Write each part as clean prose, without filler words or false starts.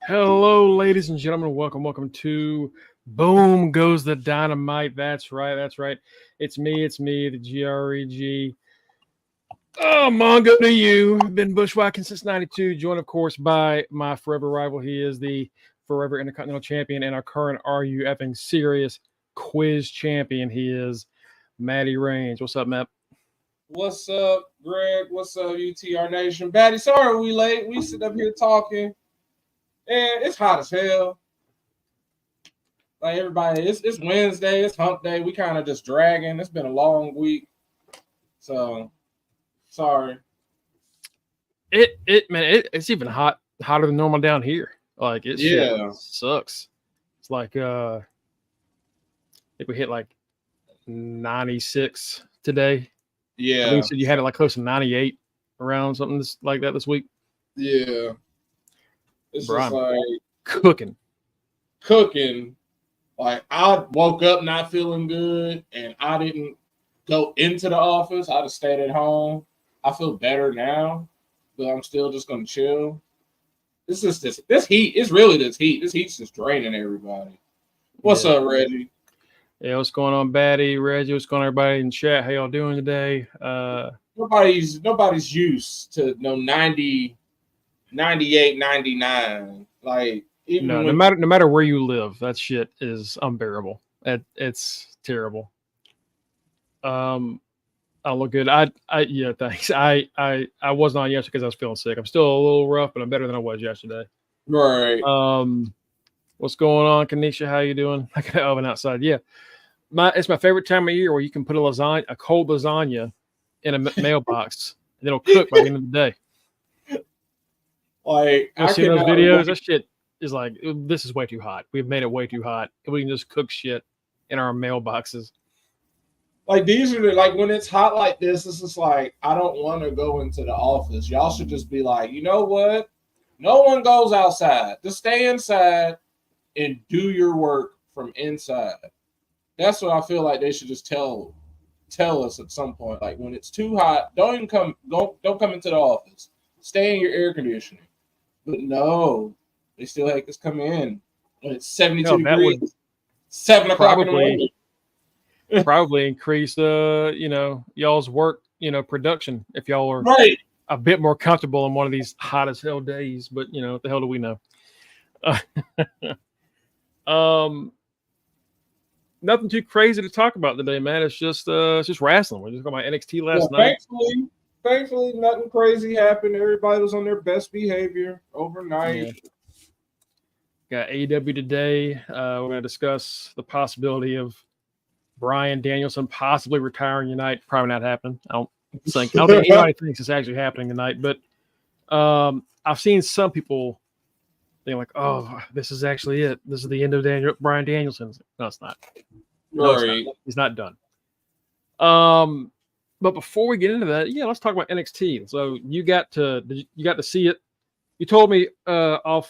Hello, ladies and gentlemen. Welcome to Boom Goes the Dynamite. That's right. It's me, the GREG. Oh, Mongo to you. Been bushwhacking since 92. Joined, of course, by my forever rival. He is the forever Intercontinental Champion and our current Are You Effing Serious quiz champion. He is Matty Range. What's up, Matt? What's up, Greg? What's up, UTR Nation? Batty, sorry we late. We sit up here talking. And it's hot as hell. Like everybody, it's Wednesday, it's hump day. We kind of just dragging. It's been a long week. So sorry. It's even hotter than normal down here. Like it sucks. It's like I think we hit like 96 today. Yeah. I think you said you had it like close to 98 around something like that this week. Yeah. It's Brian, just like cooking. Like I woke up not feeling good and I didn't go into the office. I just stayed at home. I feel better now, but I'm still just gonna chill. It's just this heat. It's really this heat. This heat's just draining everybody. What's up, Reggie? Yeah, what's going on, Batty? Reggie, what's going on, everybody in chat? How y'all doing today? Nobody's used to 90, 98, 99. Like even no matter where you live, that shit is unbearable. It's terrible. I look good. Yeah, thanks. I wasn't on yesterday because I was feeling sick. I'm still a little rough, but I'm better than I was yesterday. Right. What's going on, Kanisha? How you doing? I got an oven outside. Yeah, it's my favorite time of year where you can put a cold lasagna in a mailbox and it'll cook by the end of the day. Like I've seen those videos. That shit is like, this is way too hot. We've made it way too hot. We can just cook shit in our mailboxes. Like these are like when it's hot like this, it's just like I don't want to go into the office. Y'all should just be like, you know what? No one goes outside. Just stay inside and do your work from inside. That's what I feel like they should just tell us at some point. Like when it's too hot, don't come into the office. Stay in your air conditioning. But no, they still make us come in when it's 72 degrees, 7 o'clock in the morning. Probably increase y'all's work, production if y'all are a bit more comfortable in one of these hot as hell days. But what the hell do we know? Nothing too crazy to talk about today, man. It's just wrestling. We're just talking about NXT last night. Thankfully, nothing crazy happened. Everybody was on their best behavior overnight. Yeah. Got AEW today. We're going to discuss the possibility of Bryan Danielson possibly retiring tonight. Probably not happening. I don't think anybody thinks it's actually happening tonight. But I've seen some people think like, "Oh, this is actually it. This is the end of Bryan Danielson." No, it's not. Right. He's not done. But before we get into that, let's talk about NXT. So you got to see it. You told me off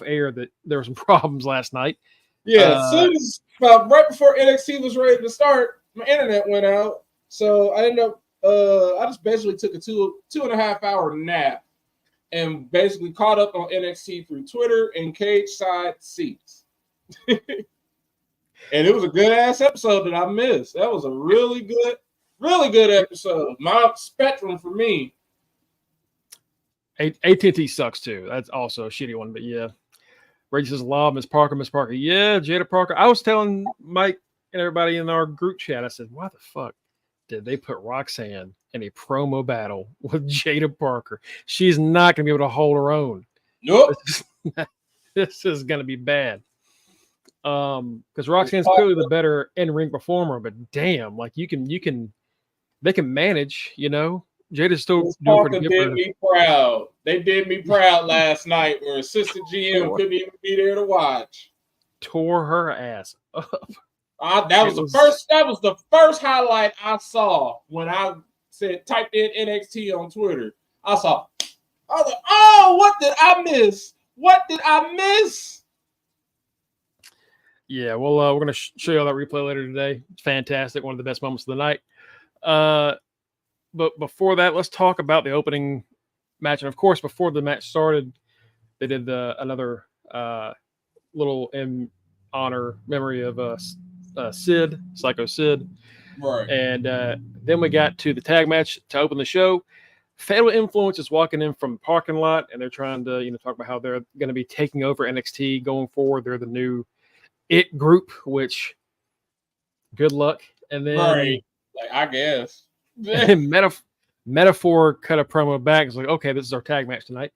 air that there were some problems last night. Yeah, soon as right before NXT was ready to start, my internet went out. So I ended up I just basically took a 2.5 hour nap and basically caught up on NXT through Twitter and Cage Side Seats. And it was a good ass episode that I missed. That was a really good episode. My spectrum for me. AT&T sucks too. That's also a shitty one, but yeah. Reggie says, "Love Miss Parker." Yeah, Jada Parker. I was telling Mike and everybody in our group chat, I said, why the fuck did they put Roxanne in a promo battle with Jada Parker? She's not going to be able to hold her own. Nope. This is going to be bad. Because Roxanne's clearly the better in-ring performer, but damn, like they can manage, Jada's still doing pretty good. They did me proud last night where assistant GM couldn't even be there to watch. Tore her ass up. That was the first highlight I saw when I typed in NXT on Twitter. I was like, oh, what did I miss? Yeah, well, we're going to show you all that replay later today. It's fantastic. One of the best moments of the night. But before that, let's talk about the opening match. And of course, before the match started, they did another little in memory of Sid, Psycho Sid. Right. And then we got to the tag match to open the show. Fatal Influence is walking in from the parking lot, and they're trying to, talk about how they're going to be taking over NXT going forward. They're the new It group, which good luck. And then, right. Like, I guess. and Metaphor cut a promo back. It's like, okay, this is our tag match tonight.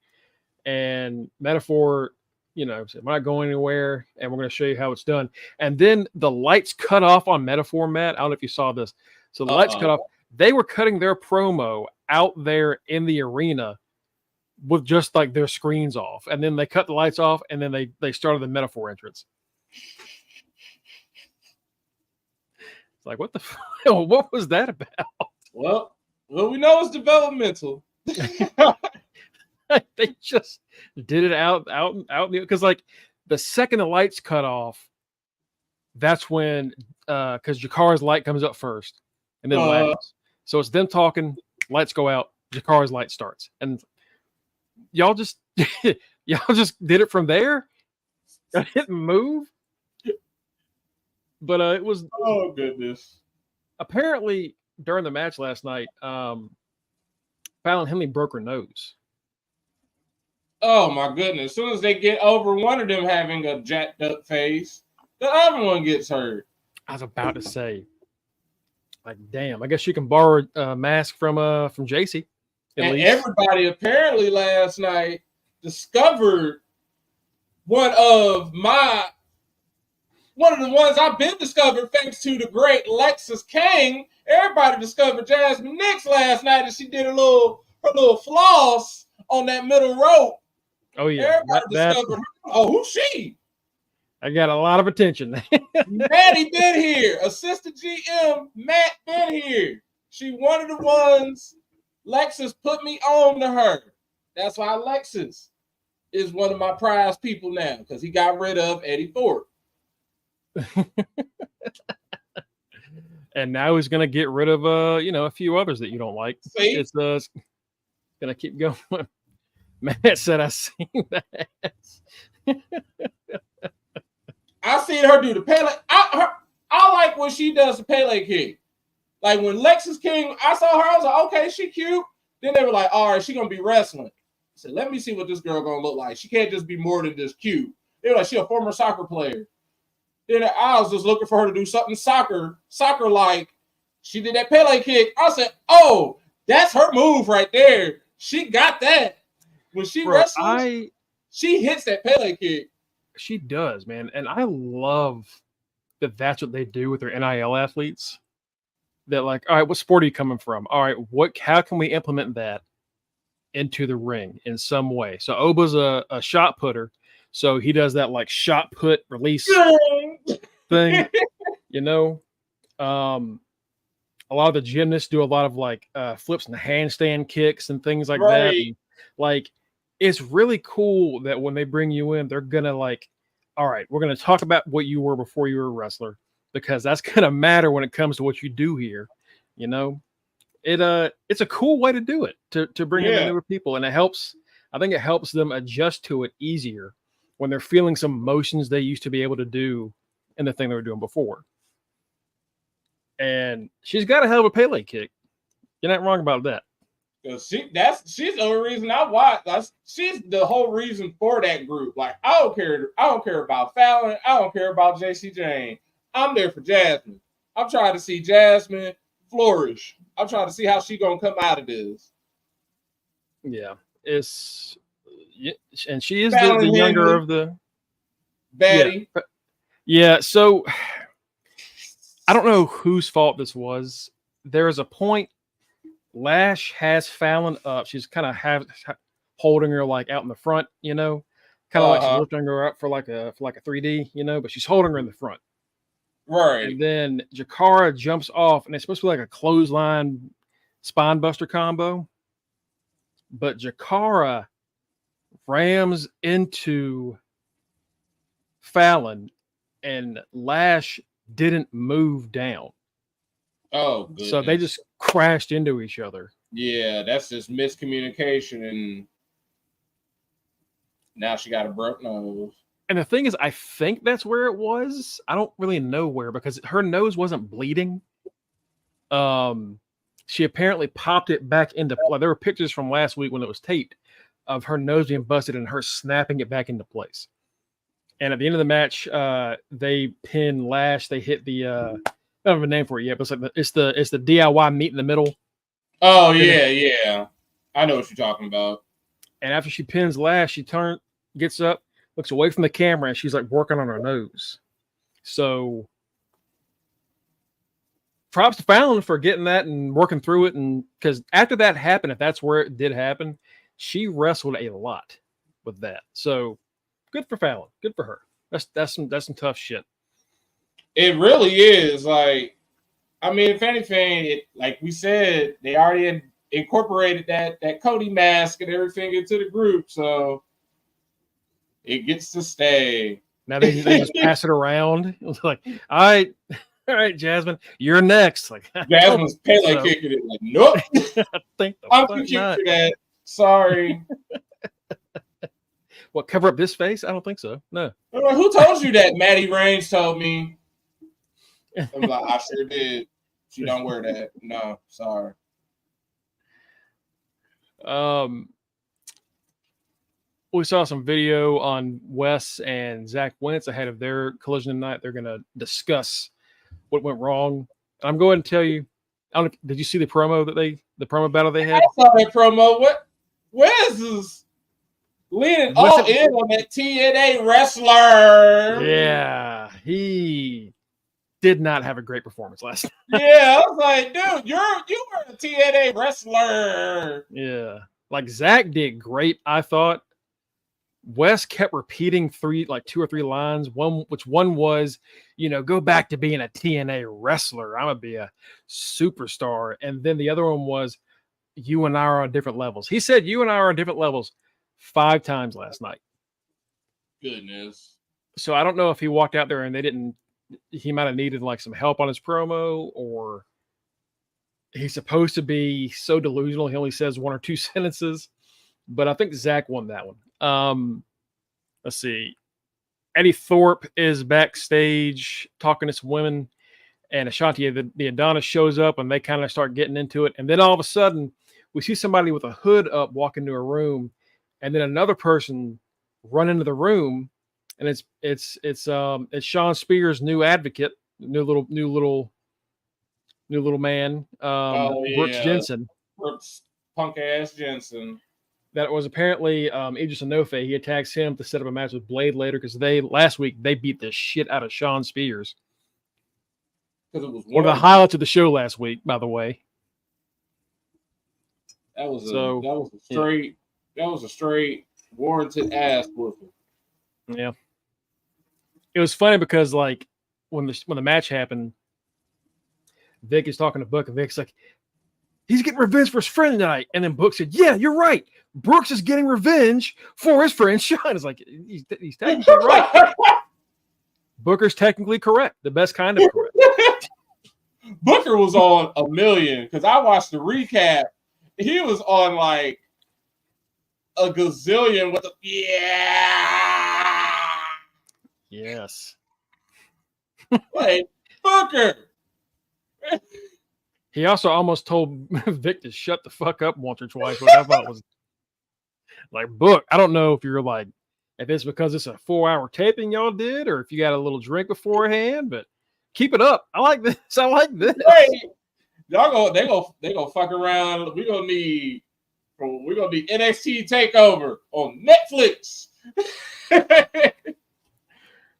And Metaphor, said, we're not going anywhere, and we're going to show you how it's done. And then the lights cut off on Metaphor, Matt. I don't know if you saw this. So the lights cut off. They were cutting their promo out there in the arena with just like their screens off. And then they cut the lights off, and then they started the Metaphor entrance. It's like, what the what was that about? Well, we know it's developmental. They just did it out because like the second the lights cut off, that's when because Jakara's light comes up first, and then Lashley's. So it's them talking, lights go out, Jakara's light starts, and y'all just did it from there. I didn't move, but it was. Oh goodness! Apparently, during the match last night, Fallon Henley broke her nose. Oh my goodness! As soon as they get over one of them having a jacked up face, the other one gets hurt. I was about to say, like, damn! I guess you can borrow a mask from JC. And everybody apparently last night discovered one of the ones I've been discovered thanks to the great Lexus King. Everybody discovered Jasmine Nix last night, and she did her little floss on that middle rope. Oh yeah, everybody discovered her. Oh, who's she? I got a lot of attention. Maddie been here. Assistant GM Matt been here. She one of the ones Lexus put me on to her. That's why Lexus is one of my prized people now, because he got rid of Eddie Ford. And now he's gonna get rid of a few others that you don't like. See? It's gonna keep going. Matt said I seen that. I seen her do the Pele. I like when she does the Pele kick. Like when Lexus King, I saw her, I was like, okay, she cute. Then they were like, all right, she gonna be wrestling. I said, let me see what this girl gonna look like. She can't just be more than just cute. They were like, she a former soccer player. Then I was just looking for her to do something soccer-like. She did that Pele kick. I said, oh, that's her move right there. She got that. When she wrestles, she hits that Pele kick. She does, man. And I love that that's what they do with their NIL athletes. That like, all right, what sport are you coming from? All right, how can we implement that into the ring in some way? So Oba's a shot putter. So he does that like shot put release thing, a lot of the gymnasts do a lot of like flips and handstand kicks and things like that. And, like, it's really cool that when they bring you in, they're gonna like, all right, we're gonna talk about what you were before you were a wrestler, because that's gonna matter when it comes to what you do here. It's a cool way to do it, to bring in the newer people, and it helps. I think it helps them adjust to it easier when they're feeling some emotions they used to be able to do in the thing they were doing before. And she's got a hell of a Pele kick. You're not wrong about that. She's the only reason I watch. She's the whole reason for that group. Like, I don't care about Fallon. I don't care about JC Jane. I'm there for Jasmine. I'm trying to see Jasmine flourish. I'm trying to see how she gonna come out of this. Yeah, and she is the younger of the baddie. Yeah, so I don't know whose fault this was. There is a point Lash has Fallon up. She's kind of holding her like out in the front, kind of like she's lifting her up for like a 3D, but she's holding her in the front. Right. And then Jakara jumps off, and it's supposed to be like a clothesline spine buster combo. But Jakara rams into Fallon, and Lash didn't move down. Oh, goodness. So they just crashed into each other. Yeah, that's just miscommunication, and now she got a broke nose. And the thing is, I think that's where it was. I don't really know where because her nose wasn't bleeding. She apparently popped it back into play. There were pictures from last week when it was taped of her nose being busted and her snapping it back into place. And at the end of the match, they pin Lash. They hit the I don't have a name for it yet, but it's the DIY meet in the middle. Oh yeah. I know what you're talking about. And after she pins Lash, she gets up, looks away from the camera, and she's like working on her nose. So props to Fallon for getting that and working through it. And because after that happened, if that's where it did happen, she wrestled a lot with that. So good for Fallon. Good for her. That's some tough shit. It really is. Like, I mean, if anything, like we said, they already incorporated that Cody mask and everything into the group, so it gets to stay. Now they just pass it around. It was like, all right, Jasmine, you're next. Like Jasmine's Pele kicking it. Like, nope. I think I'm too cute for that. Sorry. What, cover up this face? I don't think so. No. I'm like, who told you that? Maddie Range told me. I'm like, I sure did. She don't wear that. No, sorry. We saw some video on Wes and Zach Wentz ahead of their collision tonight. They're going to discuss what went wrong. I'm going to tell you. Did you see the promo the promo battle they had? I saw that promo. What? Wes is leaning all in on that TNA wrestler. Yeah, he did not have a great performance last night. Yeah, I was like, dude, you were a TNA wrestler. Yeah, like Zach did great. I thought Wes kept repeating two or three lines. One was, go back to being a TNA wrestler. I'm gonna be a superstar. And then the other one was, you and I are on different levels. He said, you and I are on different levels 5 times last night. Goodness. So I don't know if he walked out there and he might have needed like some help on his promo, or he's supposed to be so delusional he only says 1 or 2 sentences. But I think Zach won that one. Let's see. Eddie Thorpe is backstage talking to some women, and Ashanti, the Adonis, shows up, and they kind of start getting into it. And then all of a sudden, we see somebody with a hood up walk into a room, and then another person run into the room, and it's Sean Spears' new advocate, new little man, Brooks Jensen. Brooks punk ass Jensen. That was apparently Idris Enofe. He attacks him to set up a match with Blade later because last week they beat the shit out of Sean Spears. Because it was one of the highlights of the show last week, by the way. That was a straight warranted ass whooping. Yeah. It was funny because like when the match happened, Vic is talking to Book, and Vic's like, he's getting revenge for his friend tonight. And then Book said, yeah, you're right. Brooks is getting revenge for his friend Sean. It's like, he's technically right. Booker's technically correct. The best kind of correct. Booker was on a million because I watched the recap. He was on like a gazillion with Yes. Wait, Booker. He also almost told Vic to shut the fuck up once or twice, which I thought was like, Book, I don't know if it's because it's a 4-hour taping y'all did, or if you got a little drink beforehand, but keep it up. I like this. Hey, they go fuck around. We're gonna need NXT TakeOver on Netflix.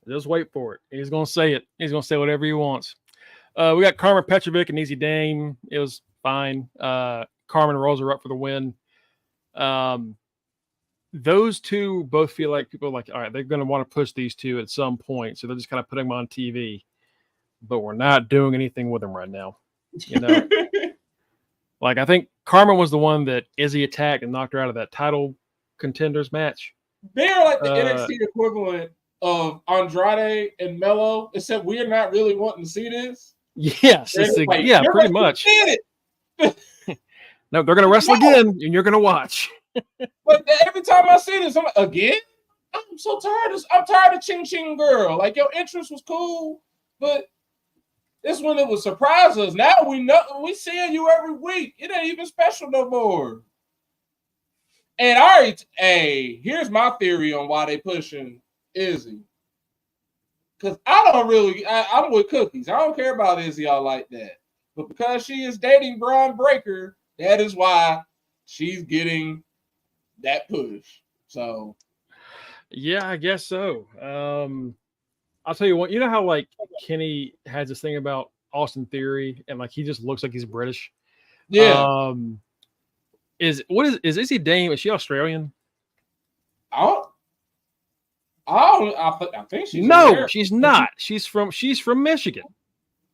Just wait for it. He's gonna say it. He's gonna say whatever he wants. We got Carmen Petrovic and Easy Dame. It was fine. Carmen rolls her up for the win. Those two both feel like people are like, all right, they're going to want to push these two at some point. So they're just kind of putting them on TV. But we're not doing anything with them right now. Like, I think Carmen was the one that Izzy attacked and knocked her out of that title contenders match. They're like the NXT equivalent of Andrade and Mello, except we're not really wanting to see this. Yes. Pretty much. No, they're going to wrestle again, and you're going to watch. But every time I see this, I'm like, again? I'm tired of Ching Ching Girl. Like, your interest was cool, but this one it would surprise us. Now we seeing you every week. It ain't even special no more. And here's my theory on why they pushing Izzy. Because I'm with Cookies. I don't care about Izzy all like that. But because she is dating Braun Breaker, that is why she's getting that push. So, yeah, I guess so. I'll tell you what. You know how like Kenny has this thing about Austin Theory, and like he just looks like he's British. yeah. Is Izzy Dame? Is she Australian? I think she's no, American. She's not. She's from Michigan.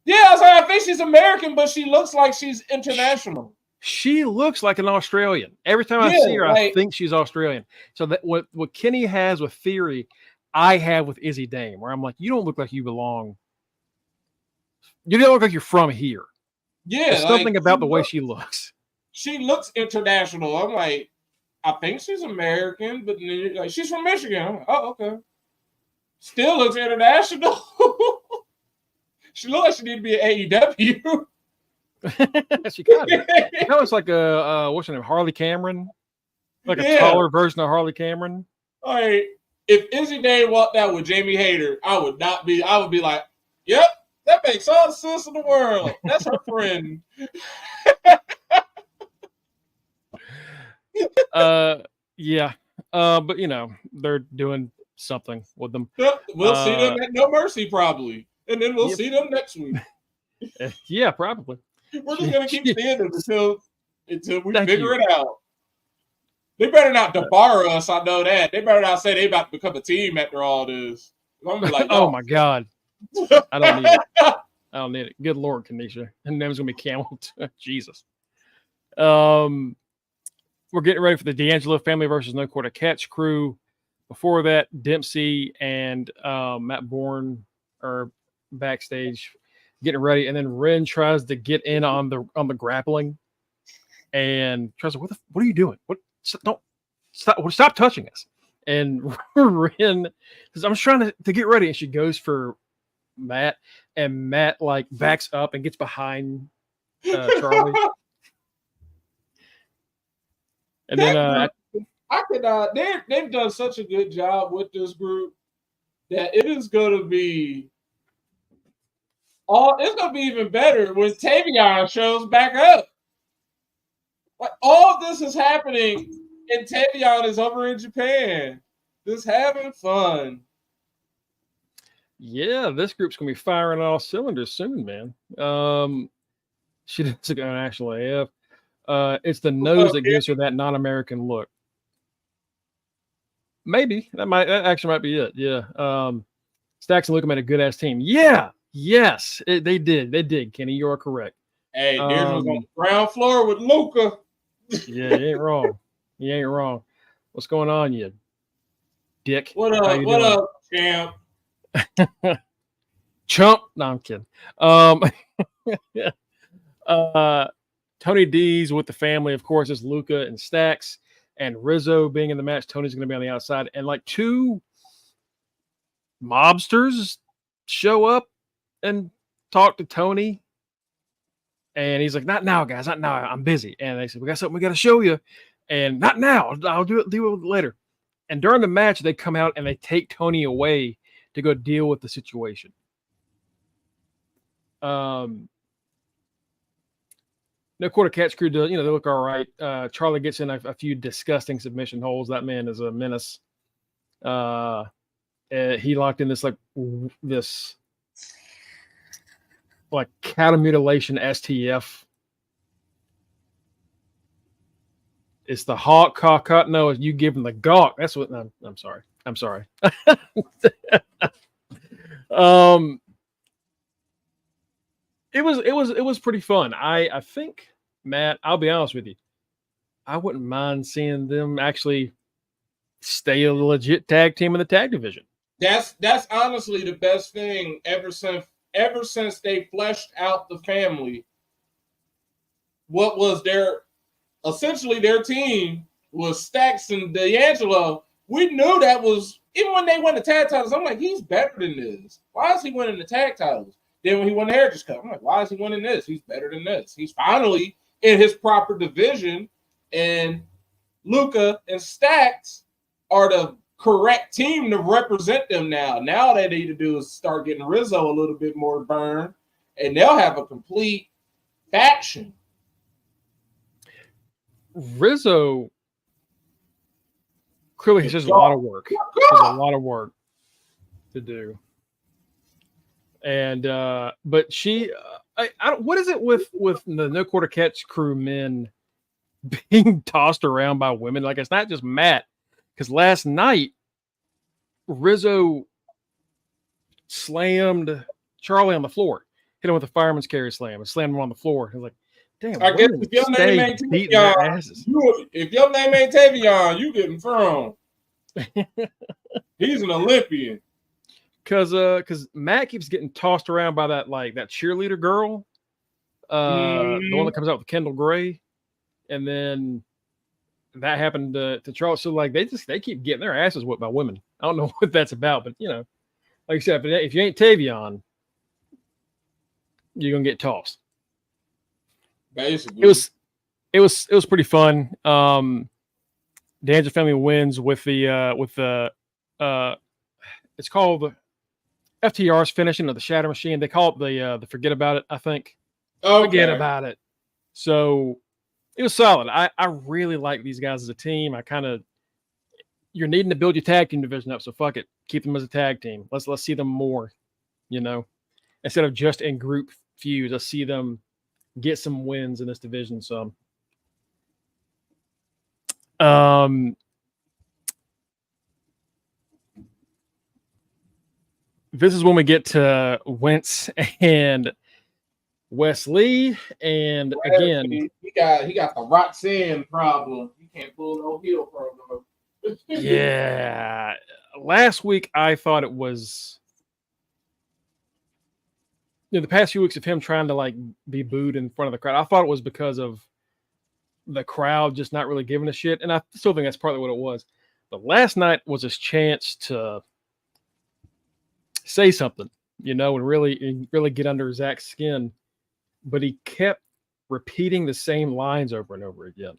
Yeah, I think she's American, but she looks like she's international. She looks like an Australian. Every time I see her, I think she's Australian. So that what Kenny has with Theory, I have with Izzy Dame, where I'm like, you don't look like you belong. You don't look like you're from here. Yeah, there's something about the way she looks. She looks international. I'm like, I think she's American, but like she's from Michigan. I'm like, oh, okay. Still looks international. She looks like she need to be at AEW. She kind of. That was like what's her name? Harley Cameron, like a taller version of Harley Cameron. Like, if Izzy Dame walked out with Jamie Hayter, I would be like, yep, that makes all the sense in the world. That's her friend. Yeah. But you know, they're doing something with them. We'll see them at No Mercy probably. And then we'll see them next week. Yeah, probably. We're just gonna keep seeing them until we figure it out. They better not debar us. I know that. They better not say they about to become a team after all this. I'm gonna be like, oh my god, I don't need it. I don't need it. Good Lord, Kanisha. Her name's gonna be Camel. Jesus. We're getting ready for the D'Angelo family versus No Quarter Catch crew. Before that, Dempsey and Matt Bourne are backstage getting ready, and then Ren tries to get in on the grappling, and tries to, what are you doing? Stop touching us. And Ren says, I'm trying to get ready, and she goes for Matt, and Matt like backs up and gets behind Charlie. And then they've done such a good job with this group that it is going to be it's going to be even better when Tavion shows back up. Like, all of this is happening, and Tavion is over in Japan, just having fun. Yeah, this group's going to be firing on all cylinders soon, man. She doesn't go National AF. It's the nose that gives her that non-American look. Maybe that actually might be it. Yeah. Stacks and Luca made a good ass team. Yeah. Yes, they did. Kenny, you are correct. Hey, Deirdre was on the ground floor with Luca. Yeah, you ain't wrong. You ain't wrong. What's going on, you dick? What up, champ? Chump. No, I'm kidding. Tony D's with the family, of course, is Luca and Stacks, and Rizzo being in the match. Tony's going to be on the outside, and like two mobsters show up and talk to Tony, and he's like, "Not now, guys, not now. I'm busy." And they said, "We got something we got to show you," and not now. I'll deal with it later. And during the match, they come out and they take Tony away to go deal with the situation. No Quarter Catch crew does, they look all right. Charlie gets in a few disgusting submission holds. That man is a menace. He locked in this cattle mutilation STF. It's the hawk cock. No, you give him the gawk. That's what. I'm sorry. It was pretty fun. I think, Matt, I'll be honest with you, I wouldn't mind seeing them actually stay a legit tag team in the tag division. That's honestly the best thing ever since they fleshed out the family. What was essentially their team was Stacks and D'Angelo. We knew that was even when they win the tag titles, I'm like, he's better than this. Why is he winning the tag titles? Then when he won the Heritage Cup, I'm like, why is he winning this? He's better than this. He's finally in his proper division, and Luca and Stacks are the correct team to represent them now. Now all they need to do is start getting Rizzo a little bit more burn, and they'll have a complete faction. Rizzo clearly has just a lot of work. There's a lot of work to do. And but she, what is it with the No Quarter Catch crew men being tossed around by women? Like, it's not just Matt, because last night Rizzo slammed Charlie on the floor, hit him with a fireman's carry slam, and slammed him on the floor. He's like, damn, I guess if your name ain't Tavion, if your name ain't Tavion, you getting thrown. He's an Olympian. Because Matt keeps getting tossed around by that cheerleader girl, the one that comes out with Kendall Gray, and then that happened to Charles. So like they keep getting their asses whipped by women. I don't know what that's about, but like you said, if you ain't Tavion, you're gonna get tossed. Basically, it was pretty fun. The Angel family wins with the it's called the FTR's finishing of the Shatter Machine. They call it the Forget About It, I think. Okay. Forget About It. So it was solid. I really like these guys as a team. You're needing to build your tag team division up, so fuck it. Keep them as a tag team. Let's see them more, instead of just in group feuds. Let's see them get some wins in this division. So this is when we get to Wentz and Wesley, and again, he got the Roxanne problem. He can't pull no heel from him. Yeah, last week I thought it was the past few weeks of him trying to be booed in front of the crowd. I thought it was because of the crowd just not really giving a shit, and I still think that's partly what it was. But last night was his chance to say something, and really get under Zach's skin. But he kept repeating the same lines over and over again.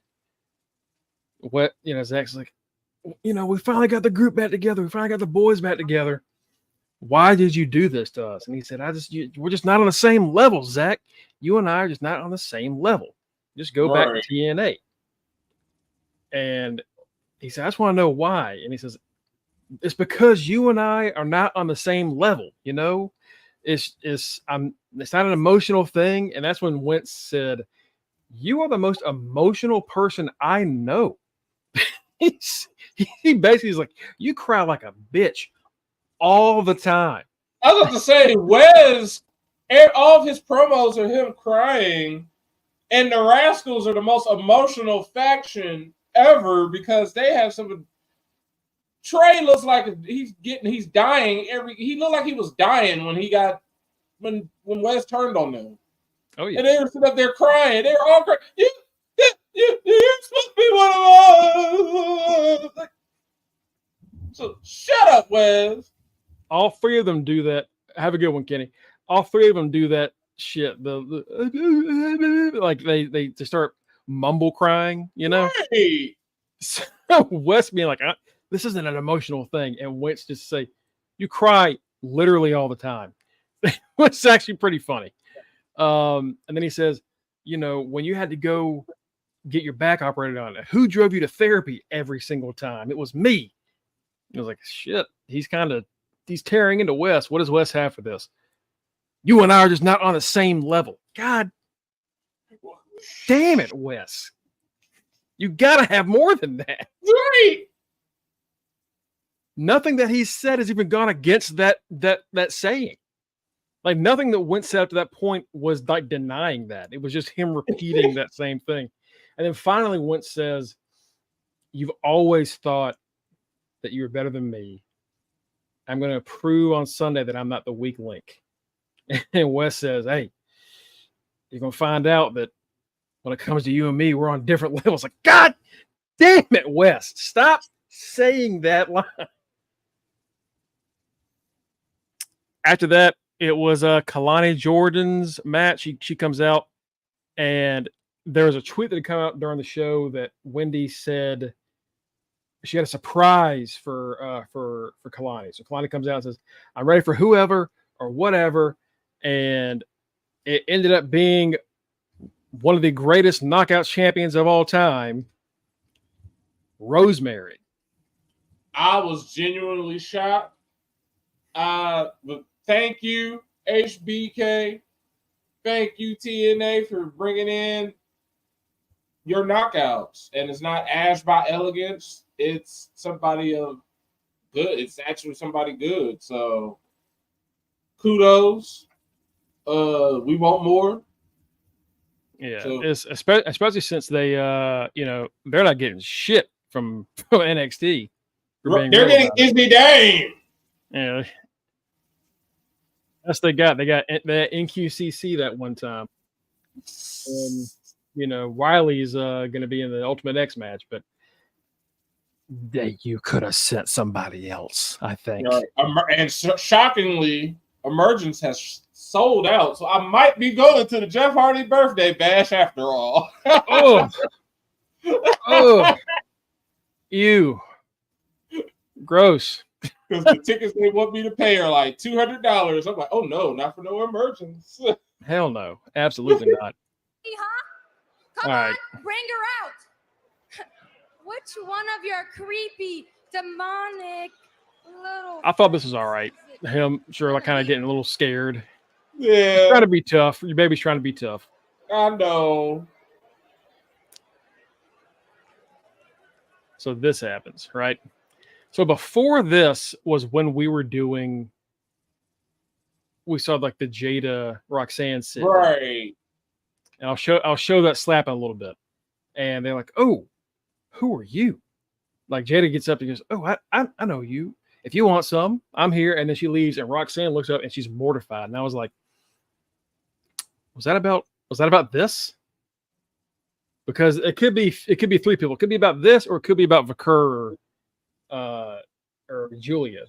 Zach's like, we finally got the group back together. We finally got the boys back together. Why did you do this to us? And he said, we're just not on the same level, Zach. You and I are just not on the same level. Just go back to TNA. And he said, I just want to know why. And he says, it's because you and I are not on the same level. It's not an emotional thing. And that's when Wentz said, you are the most emotional person I know. He basically is like, you cry like a bitch all the time. I was about to say, Wes, all of his promos are him crying, and the Rascals are the most emotional faction ever because they have some. Trey looks like he's dying. He looked like he was dying when Wes turned on them. Oh yeah, and they were sitting up there crying. They were all crying. You're supposed to be one of us. So shut up, Wes. All three of them do that. Have a good one, Kenny. All three of them do that shit. They start mumble crying, Right. So Wes being like, this isn't an emotional thing, and Wentz just say, you cry literally all the time. It's actually pretty funny. And then he says, when you had to go get your back operated on, who drove you to therapy every single time? It was me. I was like, shit, he's tearing into Wes. What does Wes have for this? You and I are just not on the same level. God damn it, Wes. You gotta have more than that. Right. Nothing that he said has even gone against that saying. Like, nothing that Wentz said up to that point was like denying that. It was just him repeating that same thing. And then finally Wentz says, you've always thought that you were better than me. I'm going to prove on Sunday that I'm not the weak link. And Wes says, hey, you're going to find out that when it comes to you and me, we're on different levels. Like, God damn it, Wes. Stop saying that line. After that, it was Kalani Jordan's match. She comes out, and there was a tweet that had come out during the show that Wendy said she had a surprise for Kalani. So Kalani comes out and says, "I'm ready for whoever or whatever," and it ended up being one of the greatest knockout champions of all time, Rosemary. I was genuinely shocked. But thank you, HBK. Thank you, TNA, for bringing in your knockouts. And it's not Ash by elegance. It's somebody of good. It's actually somebody good. So kudos. We want more. Yeah, so, it's especially since they they're not getting shit from NXT. They're getting Disney Dame. Yeah. That's they got. They got that NQCC that one time. And Wiley's going to be in the Ultimate X match, but you could have sent somebody else, I think. And shockingly, Emergence has sold out, so I might be going to the Jeff Hardy birthday bash after all. Oh, ew, gross. Because the tickets they want me to pay are like $200. I'm like, oh no, not for no Emergence. Hell no, absolutely not. Come on, bring her out. Which one of your creepy, demonic little... I thought this was all right. Him, sure, like kind of getting a little scared. Yeah. He's trying to be tough. Your baby's trying to be tough. I know. So this happens, right? So before this was when we saw like the Jada Roxanne sit. Right. And I'll show that slap in a little bit. And they're like, oh, who are you? Like Jada gets up and goes, oh, I know you. If you want some, I'm here. And then she leaves and Roxanne looks up and she's mortified. And I was like, was that about this? Because it could be three people. It could be about this, or it could be about Vakur or Julia.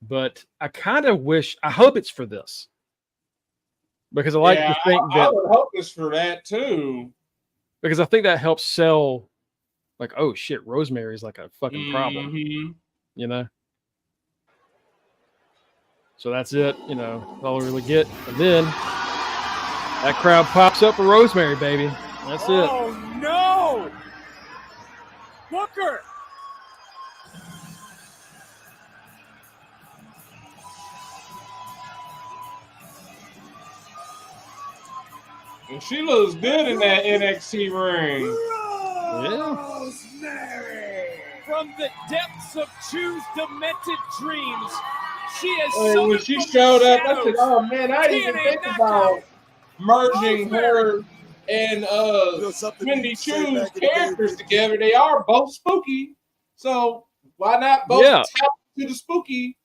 But I kind of I hope it's for this. Because I like to think that I would hope it's for that too. Because I think that helps sell, like, oh shit, Rosemary's like a fucking problem. So that's it, that's all we really get. And then that crowd pops up for Rosemary, baby. That's it. Oh no! Booker! And she looks good in that NXT ring. Rosemary! From the depths of Chu's demented dreams, she is when she showed up, I said, oh man, I didn't even think about merging her and Wendy Chu's characters together. They are both spooky. So why not both tap to the spooky?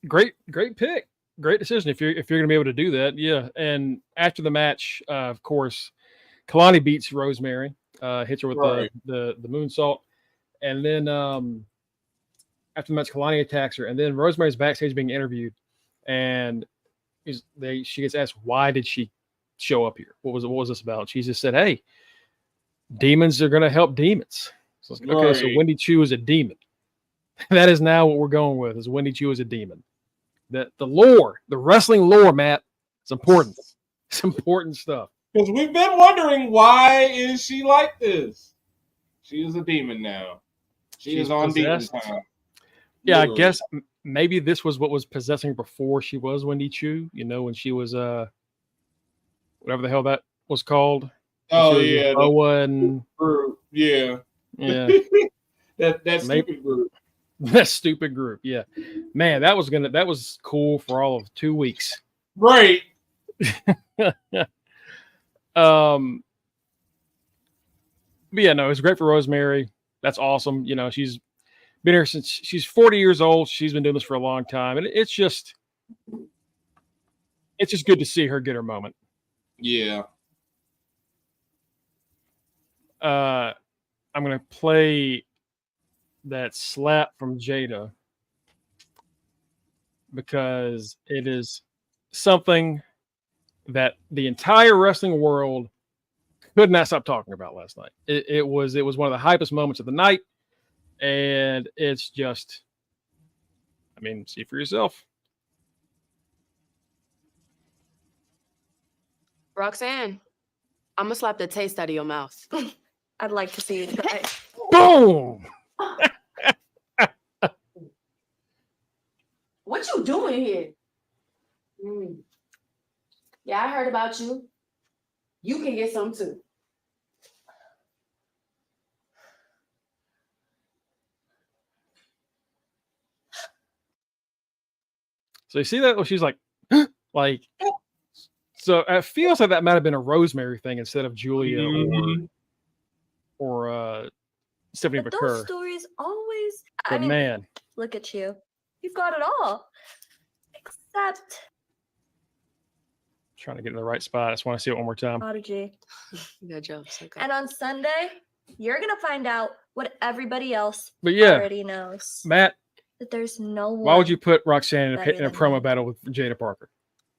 Great pick. Great decision if you're going to be able to do that. Yeah. And after the match, of course, Kalani beats Rosemary, hits her with the moonsault. And then after the match, Kalani attacks her. And then Rosemary's backstage being interviewed. And she gets asked, why did she show up here? What was this about? She just said, hey, demons are going to help demons. So it's like, okay, so Wendy Chu is a demon. That is now what we're going with, is Wendy Chu is a demon. The lore, the wrestling lore, Matt, it's important. It's important stuff. Because we've been wondering, why is she like this? She is a demon now. She is on demon time. Yeah, literally. I guess maybe this was what was possessing her before she was Wendy Chu. When she was whatever the hell that was called. Oh yeah, Owen. Yeah. that stupid group. That stupid group, yeah. Man, that was cool for all of 2 weeks. Right. But yeah, no, it's great for Rosemary. That's awesome. She's been here since she's 40 years old. She's been doing this for a long time. And it's just good to see her get her moment. Yeah. I'm going to play that slap from Jada. because it is something that the entire wrestling world could not stop talking about last night. It was one of the hypest moments of the night, and it's just, I mean, see for yourself. Roxanne, I'm gonna slap the taste out of your mouth. I'd like to see you try. Boom! What you doing here? Yeah, I heard about you. You can get some too. So you see that? She's like, like, so it feels like that might have been a Rosemary thing instead of Julia or Stephanie But McCurr. those stories always. But I mean, man, look at you. You've got it all. Except trying to get in the right spot. I just want to see it one more time. Prodigy. Good job. Okay. And on Sunday, you're gonna find out what everybody else But yeah, already knows. Matt, That there's no one. why would you put Roxanne in better a than promo me. battle with Jada Parker?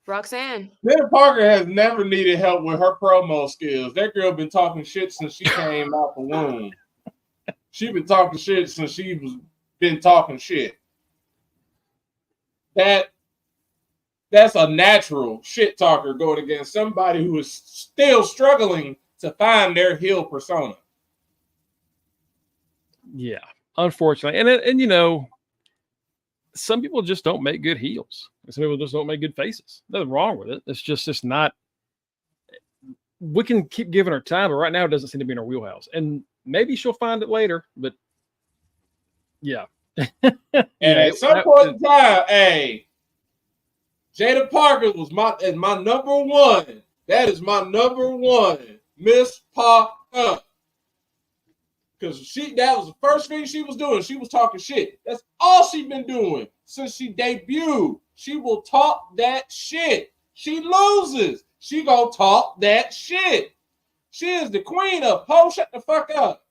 Roxanne. Jada Parker has never needed help with her promo skills. That girl been talking shit since she came out the womb. She been talking shit since been talking shit. That's a natural shit talker going against somebody who is still struggling to find their heel persona. Yeah, unfortunately, and you know, some people just don't make good heels. Some people just don't make good faces. Nothing wrong with it. It's just not. We can keep giving her time, but right now it doesn't seem to be in her wheelhouse. And maybe she'll find it later. But yeah, And at some point in time, hey, Jada Parker was my number one. That is my number one, Miss Parker. Because that was the first thing she was doing. She was talking shit. That's all she's been doing since she debuted. She will talk that shit. She loses. She gonna talk that shit. She is the queen of shut the fuck up.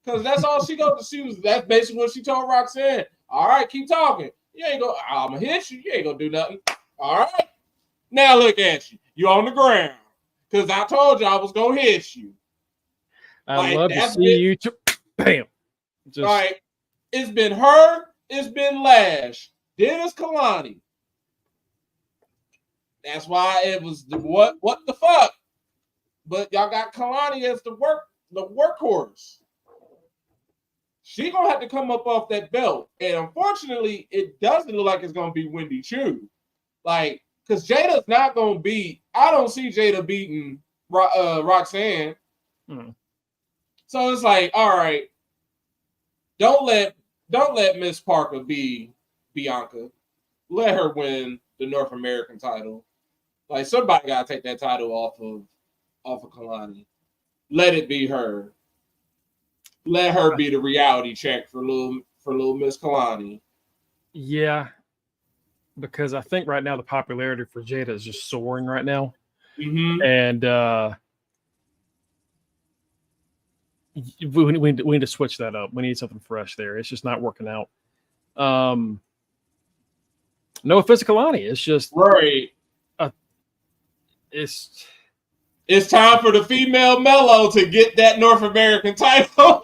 Because that's all she gonna do. That's basically what she told Roxanne. All right, keep talking. You ain't gonna, I'm gonna hit you. You ain't gonna do nothing. All right. Now look at you. You on the ground. Because I told you I was gonna hit you. I love to see you. Bam. Just, like, it's been her, it's been Lash, Dennis Kalani. That's why it was the what the fuck. But y'all got Kalani as the workhorse. She gonna have to come up off that belt. And unfortunately, it doesn't look like it's gonna be Wendy Chu. Like, because Jada's not gonna beat, I don't see Jada beating Roxanne. So it's like, all right, don't let Miss Parker be Bianca. Let her win the North American title. Like, somebody gotta take that title off of Kalani. Let it be her. Let her be the reality check for little Miss Kalani. Yeah, because I think right now the popularity for Jada is just soaring right now, and we need to switch that up. We need something fresh there. It's just not working out. No offense to Kalani. It's just right. It's time for the female Mello to get that North American title.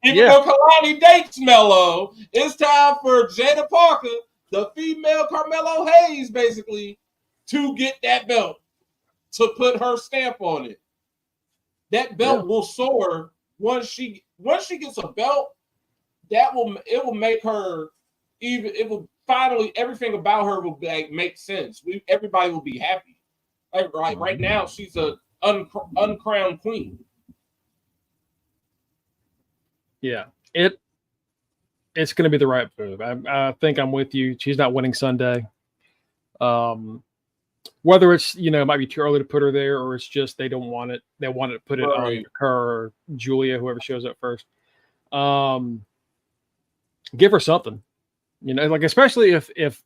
Even though Kalani dates Mello, it's time for Jada Parker, the female Carmelo Hayes, basically, to get that belt, to put her stamp on it. That belt will soar once she gets a belt. It will make her even. It will finally, everything about her will make sense. Everybody will be happy. Like right now, she's a uncrowned queen. Yeah, it's going to be the right move. I think I'm with you. She's not winning Sunday. Whether it's, it might be too early to put her there, or it's just they don't want it. They want to put it on her or Julia, whoever shows up first. Give her something, like especially if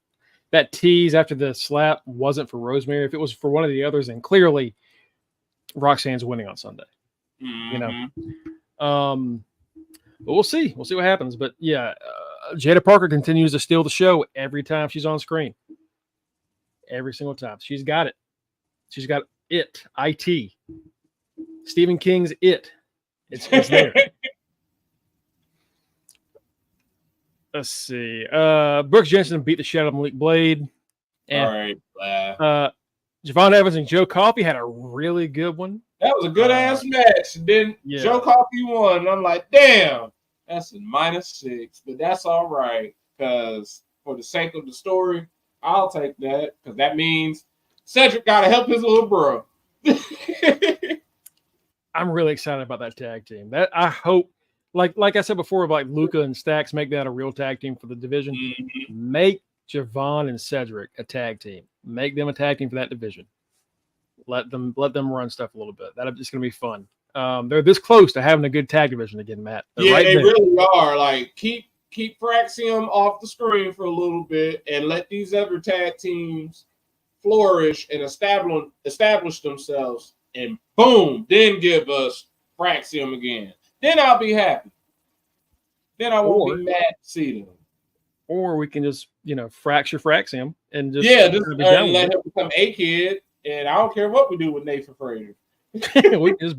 that tease after the slap wasn't for Rosemary. If it was for one of the others, then clearly Roxanne's winning on Sunday. But we'll see. We'll see what happens. But yeah, Jada Parker continues to steal the show every time she's on screen. Every single time. She's got it. She's got it. IT. Stephen King's It. It's there. Let's see. Brooks Jensen beat the shit out of Malik Blade. And, all right. Javon Evans and Joe Coffey had a really good one. That was a good ass match. Then Joe Coffey won. And I'm like, damn, that's a -6, but that's all right. Because for the sake of the story, I'll take that. Because that means Cedric got to help his little bro. I'm really excited about that tag team. That I hope, like I said before, like Luca and Stax, make that a real tag team for the division. Mm-hmm. Make Javon and Cedric a tag team. Make them a tag team for that division. Let them run stuff a little bit. That's just going to be fun. They're this close to having a good tag division again, Matt. They're right they there. Really are. Like keep Fraxium off the screen for a little bit and let these other tag teams flourish and establish themselves. And boom, then give us Fraxium again. Then I'll be happy. Then I won't be mad to see them. Or we can just, fracture Fraxium and just let him become a kid. And I don't care what we do with Nathan Frazier. We can just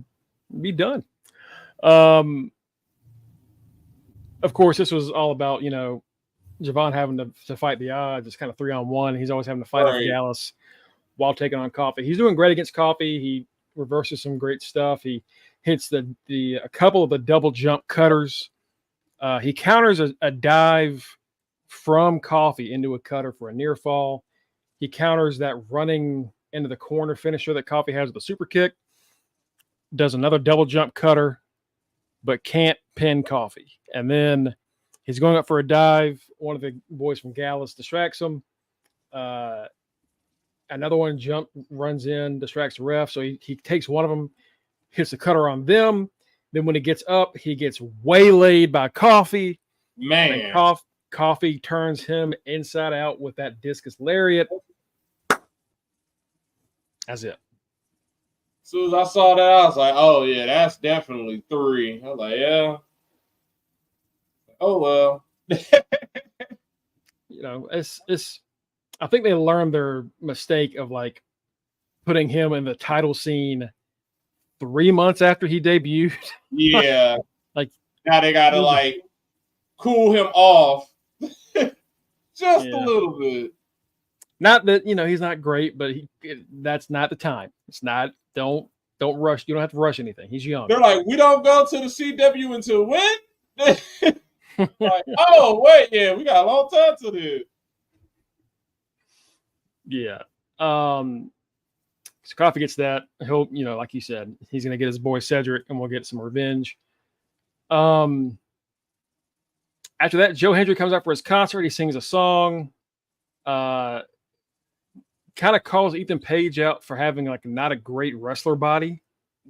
be done. Of course, this was all about, Javon having to fight the odds. It's kind of 3-on-1. He's always having to fight off Gallus while taking on Coffey. He's doing great against Coffey. He reverses some great stuff. He hits a couple of the double jump cutters. He counters a dive from Coffey into a cutter for a near fall. He counters that running into the corner finisher that Coffey has with a super kick. Does another double jump cutter, but can't pin Coffey. And then he's going up for a dive. One of the boys from Gallus distracts him. Another one runs in, distracts the ref. So he takes one of them, hits the cutter on them. Then when he gets up, he gets waylaid by Coffey. Man. Coffey turns him inside out with that discus lariat. That's it. As soon as I saw that, I was like, oh, yeah, that's definitely 3. I was like, yeah. Oh, well. It's I think they learned their mistake of like putting him in the title scene 3 months after he debuted. Yeah. Like now they got to cool him off just a little bit. Not that, he's not great, but that's not the time. It's not, don't rush. You don't have to rush anything. He's young. They're like, we don't go to the CW until when? Like, oh, wait, yeah, we got a long time to do. Yeah. So Coffey gets that. He'll, like you said, he's going to get his boy Cedric and we'll get some revenge. After that, Joe Hendry comes out for his concert. He sings a song. Kind of calls Ethan Page out for having not a great wrestler body.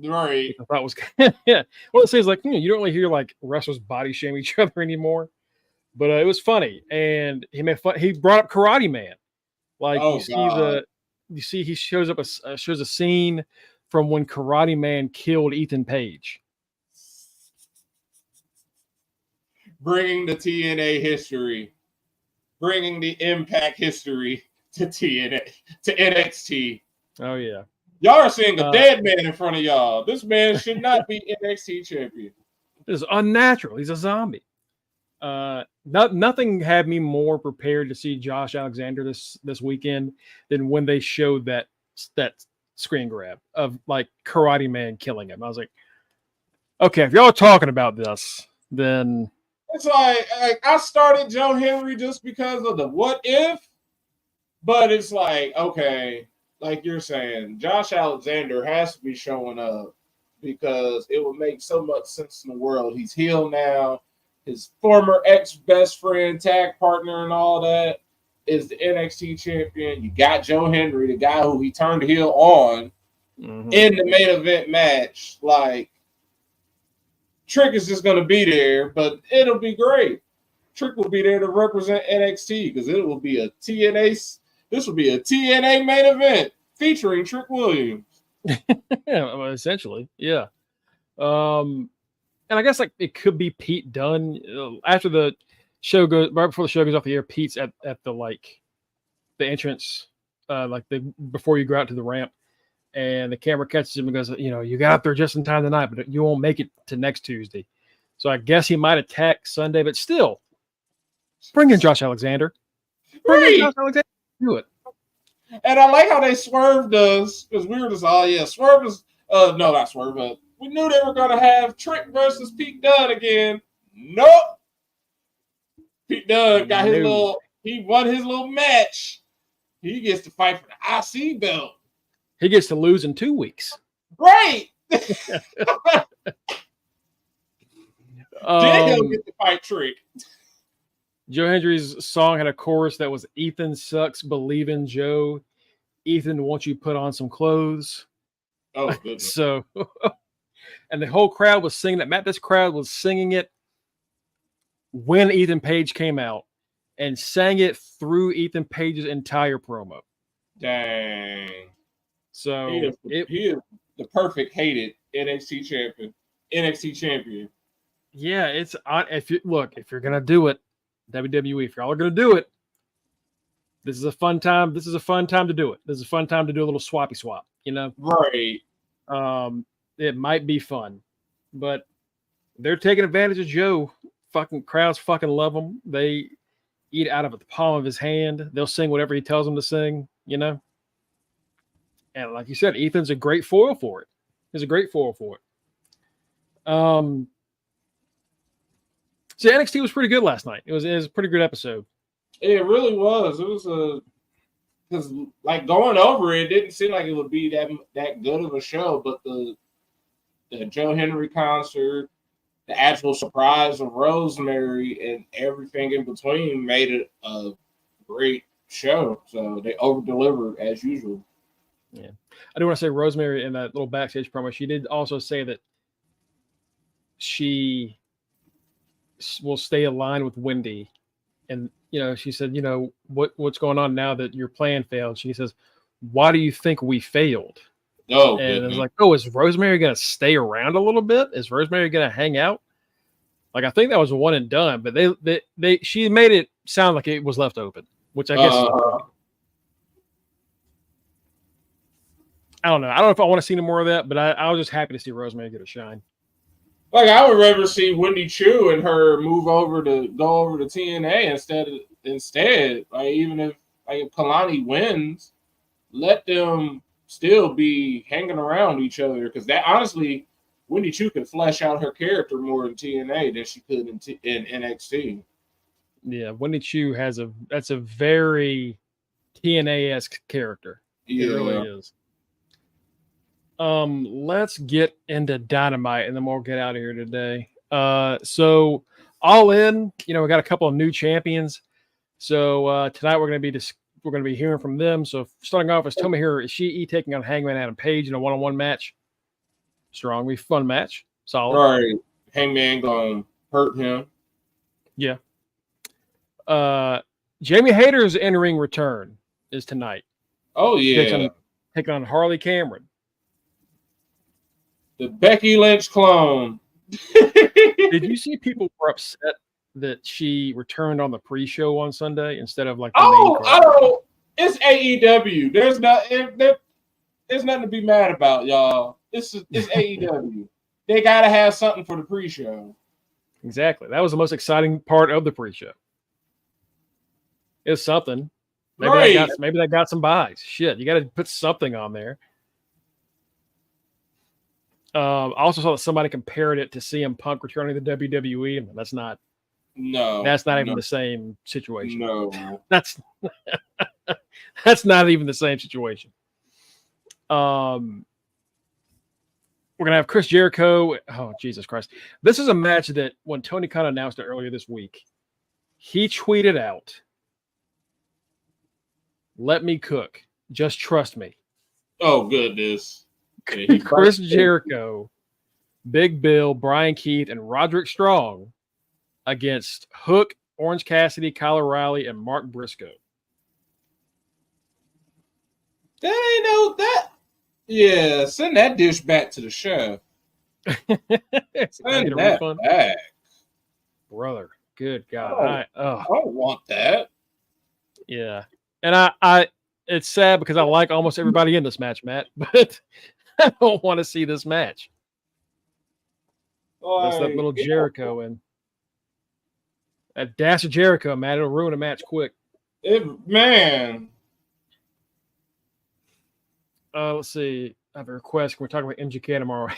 Right. I thought was yeah. Well, it says you don't really hear wrestlers body shame each other anymore, but it was funny. And he made fun. He brought up Karate Man. He shows up shows a scene from when Karate Man killed Ethan Page. Bringing the TNA history, bringing the Impact history to TNA, to NXT. Oh, yeah. Y'all are seeing a dead man in front of y'all. This man should not be NXT champion. This is unnatural. He's a zombie. Nothing had me more prepared to see Josh Alexander this weekend than when they showed that screen grab of Karate Man killing him. I was like, okay, if y'all are talking about this, then it's I started Joe Hendry just because of the what if, but it's okay, like you're saying, Josh Alexander has to be showing up because it would make so much sense in the world. He's heel now. His former ex-best friend, tag partner, and all that is the NXT champion. You got Joe Hendry, the guy who he turned heel on in the main event match. Trick is just going to be there, but it'll be great. Trick will be there to represent NXT because it will be a TNA. This will be a TNA main event featuring Trick Williams. Yeah, essentially, yeah. And I guess it could be Pete Dunne after the show goes right before the show goes off the air. Pete's at the entrance, before you go out to the ramp, and the camera catches him and goes, you got up there just in time tonight, but you won't make it to next Tuesday. So I guess he might attack Sunday, but still, bring in Josh Alexander. Bring in Josh Alexander. Do it. And I like how they swerved us because we were just, Swerve is, no, not Swerve, but we knew they were going to have Trick versus Pete Dunne again. Nope. Pete Dunne got he won his little match. He gets to fight for the IC belt. He gets to lose in 2 weeks. Right. Then he'll get to fight Trick. Joe Hendry's song had a chorus that was Ethan sucks, believe in Joe. Ethan, won't you put on some clothes? Oh, goodness. So, and the whole crowd was singing it. Matt, this crowd was singing it when Ethan Page came out and sang it through Ethan Page's entire promo. Dang. So he is the perfect hated NXT champion. Yeah, it's if you're gonna do it, WWE, if y'all are gonna do it, this is a fun time. This is a fun time to do it. This is a fun time to do a little swappy swap. Right. It might be fun, but they're taking advantage of Joe. Fucking crowds fucking love him. They eat out of the palm of his hand. They'll sing whatever he tells them to sing. And like you said, Ethan's a great foil for it. He's a great foil for it. So NXT was pretty good last night. It was a pretty good episode. It really was. It was because like going over it didn't seem like it would be that good of a show, but the Joe Hendry concert, the actual surprise of Rosemary, and everything in between made it a great show. So they over-delivered as usual. Yeah. I do want to say Rosemary in that little backstage promo, she did also say that she will stay aligned with Wendy. And, she said, what's going on now that your plan failed? She says, why do you think we failed? Oh, and it was like, is Rosemary going to stay around a little bit? Is Rosemary going to hang out? Like, I think that was a one and done, but she made it sound like it was left open, which I guess I don't know. I don't know if I want to see any more of that, but I was just happy to see Rosemary get a shine. Like, I would rather see Wendy Chu and her go over to TNA instead. Like, even if Kalani wins, let them still be hanging around each other, because that honestly, Wendy Chu could flesh out her character more in TNA than she could in NXT. Yeah, Wendy Chu that's a very TNA-esque character. Yeah. It really is. Let's get into Dynamite and then we'll get out of here today. So All In, we got a couple of new champions. So tonight we're going to be hearing from them. So starting off is Tomohiro Ishii taking on Hangman Adam Page in a one-on-one match. Strong, fun match. Solid. All right, Hangman gonna hurt him. Yeah. Jamie Hayter's in-ring return is tonight. Oh yeah, taking on Harley Cameron. The Becky Lynch clone. Did you see people were upset that she returned on the pre-show on Sunday instead of like the main card? I don't. It's AEW. There's nothing to be mad about, y'all. It's AEW. They gotta have something for the pre-show. Exactly. That was the most exciting part of the pre-show. It's something. Maybe they got some buys. Shit, you got to put something on there. I also saw that somebody compared it to CM Punk returning to WWE, and that's not even the same situation. No, that's not even the same situation. We're gonna have Chris Jericho. Oh, Jesus Christ! This is a match that when Tony Khan announced it earlier this week, he tweeted out, "Let me cook. Just trust me." Oh goodness. Chris Jericho, Big Bill, Brian Keith, and Roderick Strong against Hook, Orange Cassidy, Kyle O'Reilly, and Mark Briscoe. That ain't no that. Yeah, send that dish back to the chef. Send that back. Brother. Good God. I don't want that. Yeah. And I it's sad because I like almost everybody in this match, Matt, but I don't want to see this match. That's that little Jericho and that dash of Jericho, man. It'll ruin a match quick. Man. Let's see. I have a request. Can we talk about MGK tomorrow?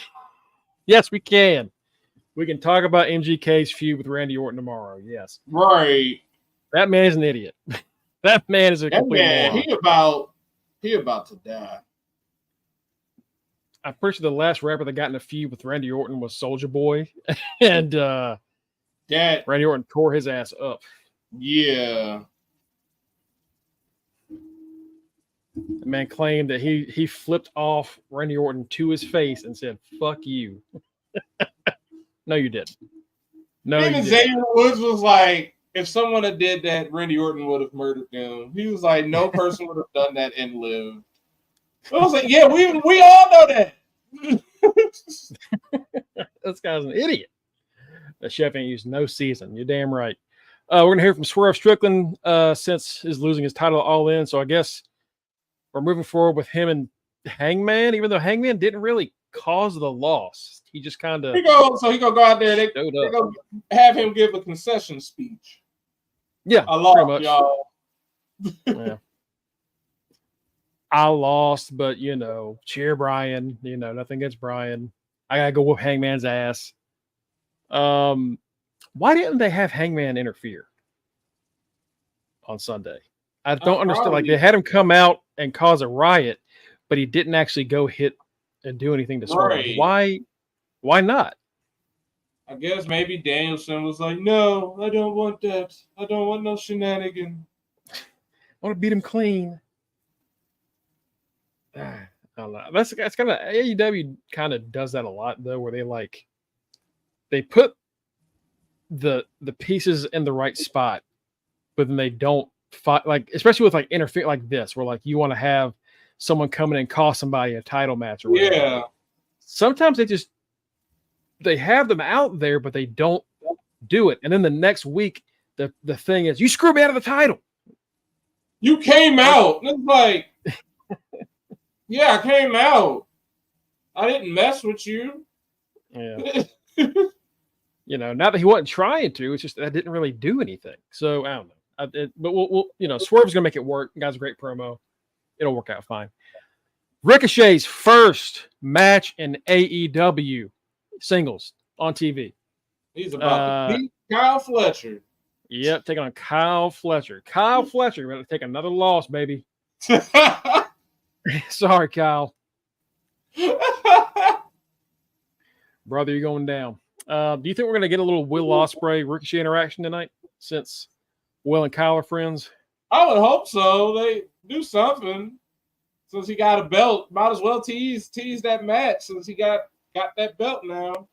Yes, we can. We can talk about MGK's feud with Randy Orton tomorrow. Yes. Right. That man is an idiot. That man is a complete moron. He about to die. I'm pretty sure the last rapper that got in a feud with Randy Orton was Soulja Boy. And Randy Orton tore his ass up. Yeah. The man claimed that he flipped off Randy Orton to his face and said, "Fuck you." No, you didn't. No, you didn't. Xavier Woods was like, if someone had did that, Randy Orton would have murdered him. He was like, no person would have done that and lived. I was like, yeah, we all know that. This guy's an idiot. The chef ain't used no season. You're damn right. We're gonna hear from Swerve Strickland since he's losing his title All In. So I guess we're moving forward with him and Hangman, even though Hangman didn't really cause the loss. He just kind of he gonna go out there. They gonna have him give a concession speech. Yeah, I lost, y'all. Yeah. I lost, but cheer Bryan. Nothing against Bryan. I gotta go whoop Hangman's ass. Why didn't they have Hangman interfere on Sunday? I don't understand. Like, they had him come out and cause a riot, but he didn't actually go hit and do anything to Swerve. Right. Why not? I guess maybe Danielson was like, no, I don't want that. I don't want no shenanigan. I want to beat him clean. I don't know. That's kind of AEW kind of does that a lot though, where they put the pieces in the right spot, but then they don't fight, like, especially with like interfere like this, where like you want to have someone come in and cost somebody a title match or whatever. Yeah. Sometimes they have them out there, but they don't do it. And then the next week, the thing is, you screwed me out of the title. You came out. It's like, yeah, I came out. I didn't mess with you. Yeah. Not that he wasn't trying to, it's just that didn't really do anything. So I don't know. But we'll Swerve's gonna make it work. Guy's a great promo. It'll work out fine. Ricochet's first match in AEW singles on TV. He's about to beat Kyle Fletcher. Yep, taking on Kyle Fletcher. Kyle Fletcher going to take another loss, baby. Sorry, Kyle. Brother, you're going down. Do you think we're going to get a little Will Ospreay Ricochet interaction tonight, since Will and Kyle are friends? I would hope so. They do something. Since he got a belt, might as well tease that match since he got that belt now.